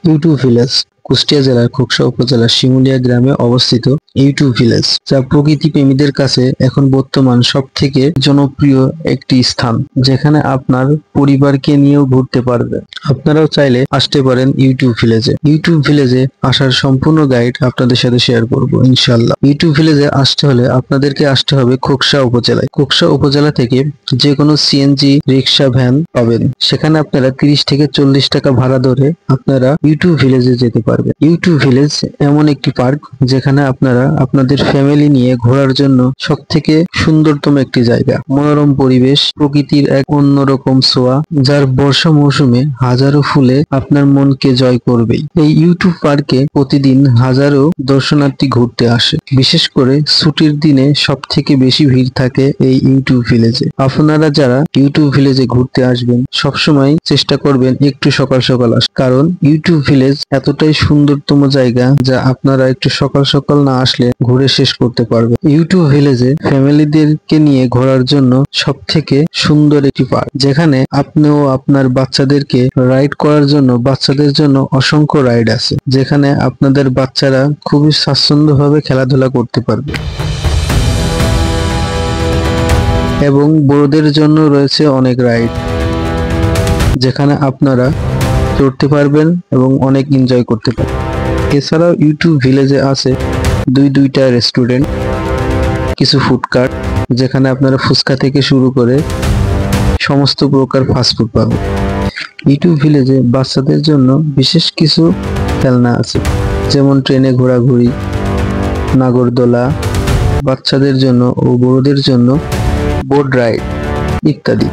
YouTube village Kushtia জেলার খোকসা উপজেলার শিমুলিয়া গ্রামে অবস্থিত ইউটিউব ভিলেজ, যা প্রকৃতি প্রেমীদের কাছে এখন বর্তমান সবথেকে জনপ্রিয় একটি স্থান, যেখানে আপনার পরিবারকে নিয়েও ঘুরতে পারবেন। আপনারাও চাইলে আসতে পারেন ইউটিউব ভিলেজে। ইউটিউব ভিলেজে আসার সম্পূর্ণ গাইড আপনাদের সাথে শেয়ার করব ইনশাআল্লাহ। ইউটিউব ভিলেজে আসতে হলে আপনাদেরকে আসতে হবে খোকসা উপজেলায়। খোকসা উপজেলা থেকে যে কোনো সিএনজি রিক্সা ভ্যান পাবেন, সেখানে আপনারা 30 থেকে 40 টাকা ভাড়া ধরে আপনারা ইউটিউব ভিলেজে যেতে পারবেন। ইউটিউব ভিলেজ এমন একটি পার্ক যেখানে আপনারা আপনাদের ফ্যামিলি নিয়ে ঘোরার জন্য সবথেকে সুন্দরতম একটি জায়গা। মনোরম পরিবেশ, প্রকৃতির এক অন্যরকম ছোঁয়া, যার বর্ষা মৌসুমে হাজারো ফুলে আপনার মনকে জয় করবেই। এই ইউটিউব পার্কে প্রতিদিন হাজারো দর্শনার্থী ঘুরতে আসে। বিশেষ করে ছুটির দিনে সবথেকে বেশি ভিড় থাকে এই ইউটিউব ভিলেজে। আপনারা যারা ইউটিউব ভিলেজে ঘুরতে আসবেন, সবসময় চেষ্টা করবেন একটু সকাল সকাল আসতে, কারণ ইউটিউব ভিলেজ এতটাই সুন্দরতম জায়গা যা আপনারা একটু সকাল সকাল না আসলে ঘুরে শেষ করতে পারবেন। ইউটিউব ভিলেজে ফ্যামিলিদেরকে নিয়ে ঘোরার জন্য সবথেকে সুন্দর একটি পার্ক, যেখানে আপনিও আপনার বাচ্চাদেরকে রাইড করার জন্য বাচ্চাদের জন্য অসংখ্য রাইড আছে, যেখানে আপনাদের বাচ্চারা খুবই স্বাচ্ছন্দ্যভাবে খেলাধুলা করতে পারবে। এবং বড়দের জন্য রয়েছে অনেক রাইড, যেখানে আপনারা চড়তে পারবেন এবং অনেক এনজয় করতে পারবেন। এছাড়াও ইউটিউব ভিলেজে আছে দুইটা রেস্টুরেন্ট, কিছু ফুডকার্ট, যেখানে আপনারা ফুচকা থেকে শুরু করে সমস্ত প্রকার ফাস্টফুড পাবেন। ইউটিউব ভিলেজে বাচ্চাদের জন্য বিশেষ কিছু খেলনা আছে, যেমন ট্রেনে ঘোরাঘুরি, নাগরদোলা, বাচ্চাদের জন্য ও বড়দের জন্য বোট রাইড ইত্যাদি।